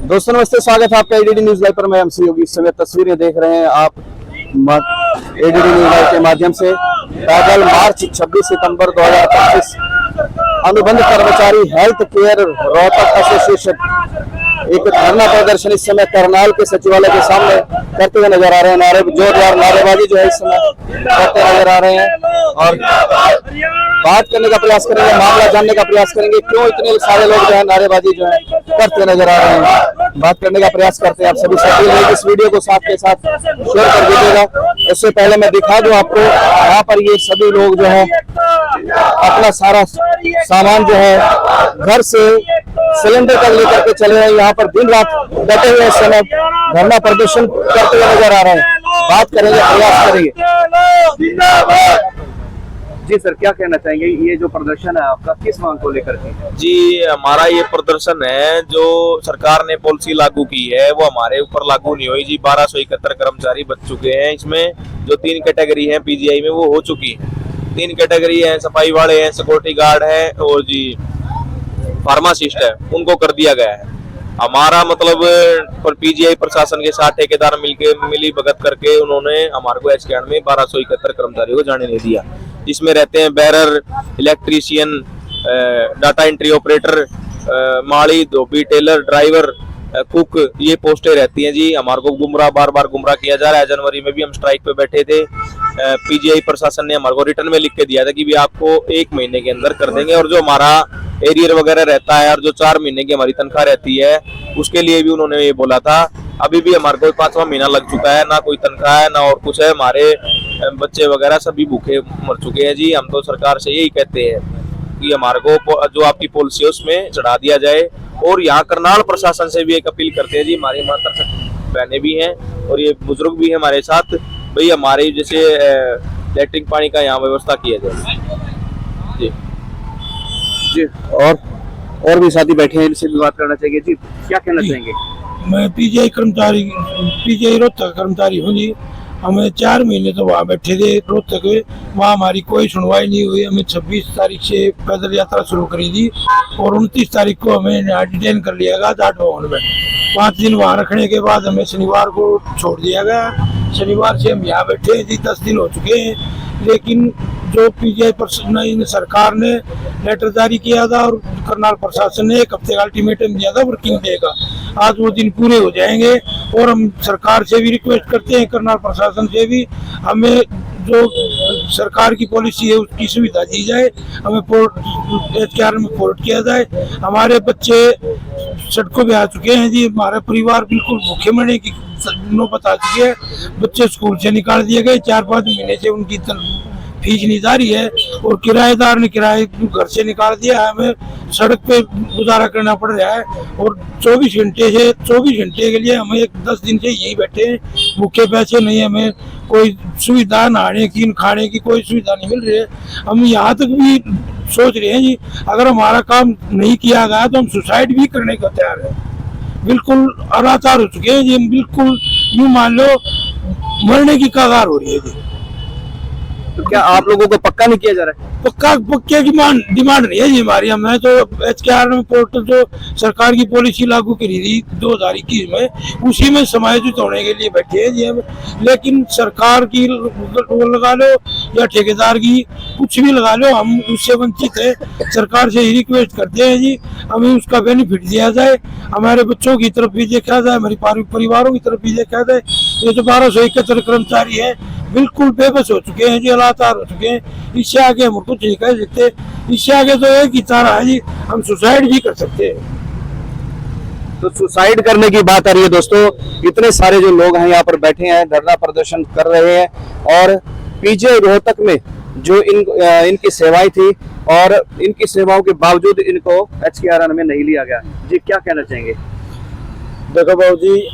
दोस्तों नमस्ते, स्वागत है आपका एडीडी न्यूज लाइव पर। मैं एमसी योगी। इस समय तस्वीरें देख रहे हैं आप एडीडी न्यूज लाइव के माध्यम से। पैदल मार्च 26 सितंबर 2025 अनुबंध कर्मचारी हेल्थ केयर रोहतक एसोसिएशन एक धरना प्रदर्शन इस समय करनाल के सचिवालय के सामने करते हुए नजर आ रहे हैं। जोरदार नारेबाजी जो है इस समय करते नजर आ रहे हैं और बात करने का प्रयास करेंगे, मामला जानने का प्रयास करेंगे, क्यों इतने सारे लोग जो है नारेबाजी जो है करते नजर आ रहे हैं। बात करने का प्रयास करते हैं। आप सभी से इस वीडियो को साथ के साथ शेयर कर दीजिएगा। उससे पहले मैं दिखा दूं आपको, यहाँ पर ये सभी लोग जो है अपना सारा सामान जो है घर से सिलेंडर तक लेकर के चले हैं। यहाँ पर दिन रात डटे हुए इस समय धरना प्रदर्शन करते हुए नजर आ रहे हैं। बात करेंगे, प्रयास करेंगे। जी सर, क्या कहना चाहेंगे? ये जो प्रदर्शन है आपका किस मांग को लेकर के? जी, हमारा ये प्रदर्शन है जो सरकार ने पॉलिसी लागू की है वो हमारे ऊपर लागू नहीं हुई जी। 1271 कर्मचारी बच चुके हैं। इसमें जो 3 कैटेगरी है पीजीआई में वो हो चुकी है। 3 कैटेगरी है, सफाई वाले हैं, सिक्योरिटी गार्ड है और जी फार्मासिस्ट है, उनको कर दिया गया है। हमारा मतलब पीजीआई प्रशासन के साथ ठेकेदार मिली भगत करके उन्होंने हमारे को एचकेआर में 1271 कर्मचारियों को जाने नहीं दिया। जिसमें रहते हैं bearer, electrician, data entry operator, माली, धोबी, टेलर, ड्राइवर, कुक, ये पोस्टें रहती हैं जी। हमारे को बार बार गुमराह किया जा रहा है। जनवरी में भी हम स्ट्राइक पे बैठे थे। पीजीआई प्रशासन ने हमारे को रिटर्न में लिख के दिया था कि भी आपको 1 महीने के अंदर कर देंगे, और जो हमारा एरियर वगैरह रहता है और जो 4 महीने की हमारी तनख्वाह रहती है उसके लिए भी उन्होंने ये बोला था। अभी भी हमारे को 5वां महीना लग चुका है, ना कोई तनख्वाह है ना और कुछ है। हमारे बच्चे वगैरह सभी भूखे मर चुके हैं जी। हम तो सरकार से यही कहते हैं कि हमारे को जो आपकी पॉलिसी है उसमें चढ़ा दिया जाए। और यहाँ करनाल प्रशासन से भी एक अपील करते हैं जी, हमारी माता बहनें भी हैं और ये बुजुर्ग भी हैं हमारे साथ, भाई हमारे जैसे लैट्रिन पानी का यहाँ व्यवस्था किया जाए जी। जी और भी साथी बैठे हैं, इनसे भी बात करना चाहिए। जी, क्या कहना चाहेंगे? मैं पीजीआई रोहतक कर्मचारी हूँ जी। हमें 4 महीने तो वहाँ बैठे थे रोहतक में, वहाँ हमारी कोई सुनवाई नहीं हुई। हमें 26 तारीख से पैदल यात्रा शुरू करी थी और 29 तारीख को हमें यहाँ डिटेन कर लिया गया जाट भवन में। 5 दिन वहाँ रखने के बाद हमें शनिवार को छोड़ दिया गया। शनिवार से हम यहाँ बैठे हैं जी, 10 दिन हो चुके हैं। लेकिन जो पीजीआई सरकार ने लेटर जारी किया था और करनाल प्रशासन ने 1 हफ्ते का अल्टीमेटम दिया था वर्किंग डे का, आज वो दिन पूरे हो जाएंगे। और हम सरकार से भी रिक्वेस्ट करते हैं, करनाल प्रशासन से भी, हमें जो सरकार की पॉलिसी है उसकी सुविधा दी जाए, हमें एचकेआर में पोर्ट किया जाए। हमारे बच्चे सड़कों पे आ चुके हैं जी, हमारा परिवार बिल्कुल भूखे मरने की नौबत आ चुकी है। बच्चे स्कूल से निकाल दिए गए, 4-5 महीने से उनकी फीस नहीं जा रही है और किराएदार ने किराए घर से निकाल दिया है। हमें सड़क पे गुजारा करना पड़ रहा है और 24 घंटे के लिए हमें 10 दिन से यही बैठे हैं, भूखे पैसे नहीं, हमें कोई सुविधा नहाने की खाने की कोई सुविधा नहीं मिल रही है। हम यहाँ तक भी सोच रहे हैं जी, अगर हमारा काम नहीं किया गया तो हम सुसाइड भी करने को तैयार है। बिल्कुल अनाचार हो चुके हैं जी, हम बिल्कुल यूँ मान लो मरने की कगार हो रही है जी। तो क्या आप लोगों को पक्का नहीं किया जा रहा है? पक्के की डिमांड नहीं है जी हमारी। हमें तो एचकेआर में पोर्टल जो सरकार की पॉलिसी लागू करी थी 2021 में, उसी में समायोजित होने के लिए बैठे हैं जी हम। लेकिन सरकार की लगा लो या ठेकेदार की, कुछ भी लगा लो, हम उससे वंचित है। सरकार से ही रिक्वेस्ट करते हैं जी, हमें उसका बेनिफिट दिया जाए, हमारे बच्चों की तरफ भी देखा जाए, हमारे परिवारों की तरफ भी देखा जाए। ये जो 1271 कर्मचारी है बिल्कुल बेबस हो चुके हैं जी, लाचार हो चुके हैं। इससे आगे हम कुछ नहीं कर सकते। इससे आगे तो एक ही चारा है जी, हम सुसाइड भी कर सकते हैं। तो सुसाइड करने की बात आ रही है दोस्तों। इतने सारे जो लोग हैं यहाँ पर बैठे हैं, धरना प्रदर्शन कर रहे हैं और पीजीआई रोहतक में जो इनकी सेवाएं थी और इनकी सेवाओं के बावजूद इनको एचकेआर में नहीं लिया गया। जी, क्या कहना चाहेंगे? देखो बाबू जी,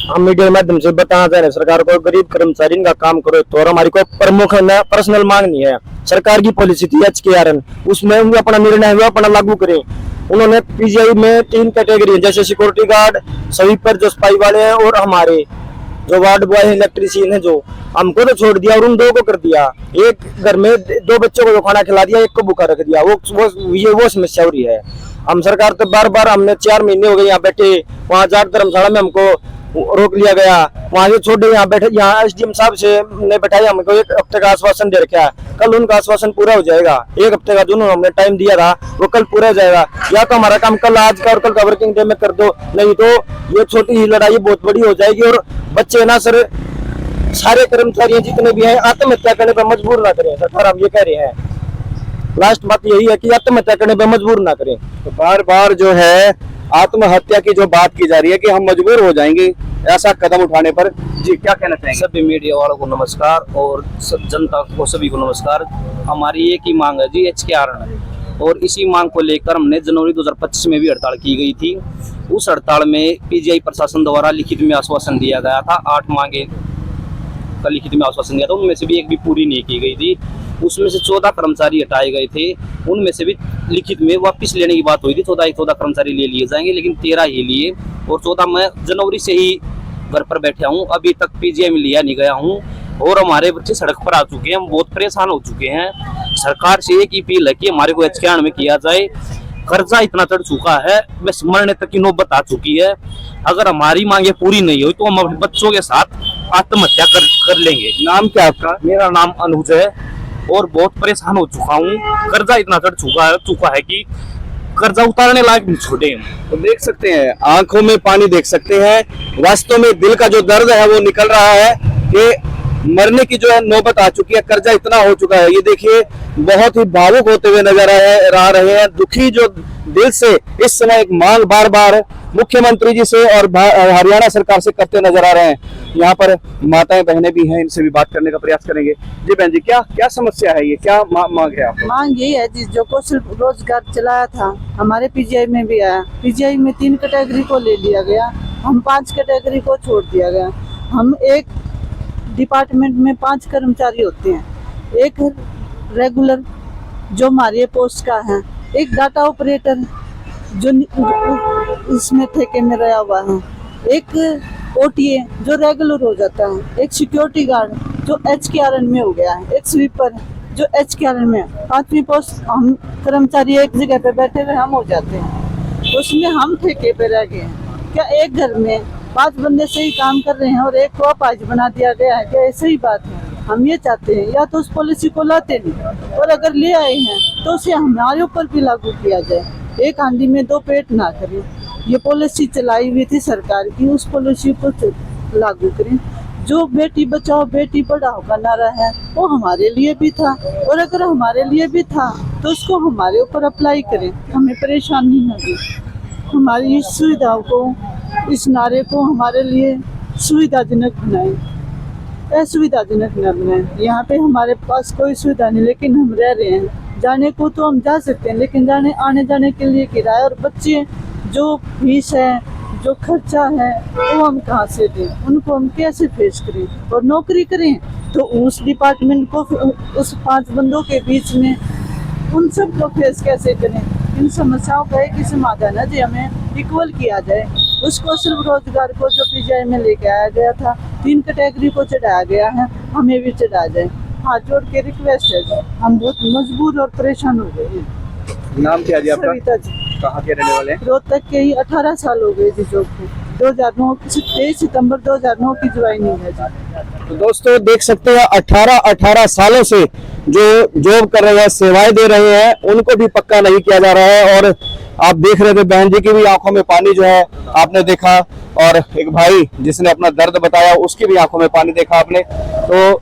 हम मीडिया के माध्यम से बताना चाह रहे हैं सरकार को, गरीब कर्मचारी इनका काम करो। तो और हमारी को प्रमुख पर्सनल मांग नहीं है। सरकार की पॉलिसी थी एचकेआर, उसमें उन्हें अपना निर्णय हुआ अपना लागू करें। उन्होंने पीजीआई में 3 कैटेगरी है, जैसे सिक्योरिटी गार्ड, स्वीपर जो सफाई वाले हैं और हमारे जो वार्ड बॉय है, इलेक्ट्रीशियन है, जो हमको तो छोड़ दिया और उन 2 को कर दिया। एक घर में 2 बच्चों को खाना खिला दिया, 1 को भूखा रख दिया। वो समस्या हो रही है। हम सरकार तो बार बार, हमने 4 महीने हो गए यहाँ बैठे, वहाँ जाट धर्मशाला में हमको रोक लिया गया, वहाँ से छोड़े यहाँ बैठे, यहाँ एसडीएम साहब से ने बैठाया, हमको 1 हफ्ते का आश्वासन दे रखा है। कल उनका आश्वासन पूरा हो जाएगा। 1 हफ्ते का जो हमने टाइम दिया था वो कल पूरा हो जाएगा। या तो हमारा काम कल, आज का और कल का वर्किंग डे में कर दो, नहीं तो ये छोटी ही लड़ाई बहुत बड़ी हो जाएगी और बच्चे ना सर, सारे कर्मचारी जितने भी हैं आत्महत्या करने पर मजबूर ना करें। सरकार हम ये कह रहे हैं, लास्ट बात यही है कि आत्महत्या करने पर मजबूर ना करें। तो बार बार जो है आत्महत्या की जो बात की जा रही है कि हम मजबूर हो जाएंगे ऐसा कदम उठाने पर, जी क्या कहना चाहेंगे? सभी मीडिया वालों को नमस्कार और सब जनता को सभी को नमस्कार। हमारी एक ही मांग है जी, HKRN, और इसी मांग को लेकर हमने जनवरी 2025 में भी हड़ताल की गई थी। उस हड़ताल में PGI प्रशासन द्वारा लिखित में आश्वासन दिया गया था, 8 मांगे का लिखित में आश्वासन दिया था, उनमें से भी एक भी पूरी नहीं की गई थी। उसमें से 14 कर्मचारी हटाए गए थे, उनमें से भी लिखित में वापस लेने की बात हुई थी। 14 कर्मचारी ले लिए जाएंगे, लेकिन 13 ही लिए, और 14 मैं जनवरी से ही घर पर बैठा हूँ, अभी तक PGI में लिया नहीं गया हूँ। और हमारे बच्चे सड़क पर आ चुके हैं, हम बहुत परेशान हो चुके हैं। सरकार से एक अपील है कि हमारे को HKRN में किया जाए। कर्जा इतना चढ़ चुका है, बस मरने तक की नौबत आ चुकी है। अगर हमारी मांगे पूरी नहीं हुई तो हम अपने बच्चों के साथ आत्महत्या कर लेंगे। नाम क्या आपका? मेरा नाम अनुज है और बहुत परेशान हो चुका हूँ। कर्जा इतना चढ़ चुका है कि कर्जा उतारने लायक नहीं छोड़े हम। तो देख सकते हैं, आंखों में पानी देख सकते हैं, वास्तव में दिल का जो दर्द है वो निकल रहा है कि मरने की जो है नौबत आ चुकी है, कर्जा इतना हो चुका है। ये देखिए, बहुत ही भावुक होते हुए नजर आ रहे हैं, दुखी जो दिल से इस समय एक मांग बार बार मुख्यमंत्री जी से और हरियाणा सरकार से करते नजर आ रहे हैं। यहाँ पर माताएं बहनें भी हैं, इनसे भी बात करने का प्रयास करेंगे। जी बहन जी, क्या समस्या है, ये क्या मांग है आपको? मांग यही है जी, जो कौशल रोजगार चलाया था हमारे PGI में भी आया, PGI में 3 कैटेगरी को ले लिया गया, हम 5 कैटेगरी को छोड़ दिया गया। हम एक डिपार्टमेंट में 5 कर्मचारी होते हैं, एक रेगुलर जो हमारे पोस्ट का है, एक डाटा ऑपरेटर जो इसमें ठेके में रहा हुआ है, एक OTA जो रेगुलर हो जाता है, एक सिक्योरिटी गार्ड जो HKRN में हो गया है, एक स्वीपर जो HKRN में है। 5वीं पोस्ट हम कर्मचारी एक जगह पे बैठे हुए हम हो जाते हैं, उसमें हम ठेके पे रह गए हैं। क्या एक घर में 5 बंदे सही काम कर रहे हैं और एक को अपाहिज बना दिया गया है? क्या ऐसी ही बात है? हम ये चाहते हैं या तो उस पॉलिसी को लाते नहीं, और अगर ले आए हैं तो उसे हमारे ऊपर भी लागू किया जाए। एक हांडी में 2 पेट ना करें। ये पॉलिसी चलाई हुई थी सरकार की, उस पॉलिसी को लागू करें। जो बेटी बचाओ बेटी पढ़ाओ का नारा है वो हमारे लिए भी था, और अगर हमारे लिए भी था तो उसको हमारे ऊपर अप्लाई करें, हमें परेशानी न दे। हमारी इस सुविधाओं को, इस नारे को हमारे लिए सुविधाजनक बनाएं, असुविधाजनक न बनाएं। यहाँ पे हमारे पास कोई सुविधा नहीं, लेकिन हम रह रहे हैं। जाने को तो हम जा सकते हैं, लेकिन आने जाने के लिए किराया और बच्चे जो फीस है, जो खर्चा है, वो हम कहाँ से दें? उनको हम कैसे फेस करें? और नौकरी करें तो उस डिपार्टमेंट को, उस 5 बंदों के बीच में उन सब को फेस कैसे करें? इन समस्याओं का एक ही समाधान है जी, हमें इक्वल किया जाए। उसको सिर्फ रोजगार को जो PGI में लेके आया गया था, 3 कैटेगरी को चढ़ाया गया है, हमें भी चढ़ाया जाए। हाथ जोड़ के रिक्वेस्ट है जी, हम बहुत मजबूर और परेशान हो गए हैं। नाम क्या जी आपका? सविता जी। कहाँ के रहने वाले हैं? रोहतक के ही 18 साल हो गए जी जॉब को। 23 सितंबर 2009 की ज्वाइनिंग है जी। तो दोस्तों देख सकते हैं, 18 सालों से जो जॉब कर रहे हैं, सेवाएं दे रहे हैं, उनको भी पक्का नहीं किया जा रहा है। और आप देख रहे थे बहन जी की भी आंखों में पानी जो है आपने देखा, और एक भाई जिसने अपना दर्द बताया उसकी भी आंखों में पानी देखा आपने। तो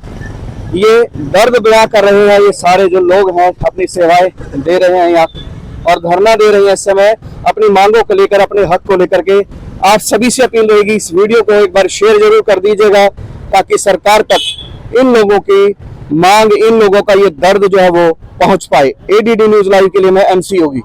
ये दर्द बयां कर रहे हैं, ये सारे जो लोग हैं अपनी सेवाएं दे रहे हैं यहाँ और धरना दे रहे हैं इस समय अपनी मांगों को लेकर, अपने हक को लेकर के। आप सभी से अपील रहेगी, इस वीडियो को एक बार शेयर जरूर कर दीजिएगा, ताकि सरकार तक इन लोगों की मांग, इन लोगों का ये दर्द जो है वो पहुंच पाए। ADD न्यूज लाइव के लिए मैं MC योगी।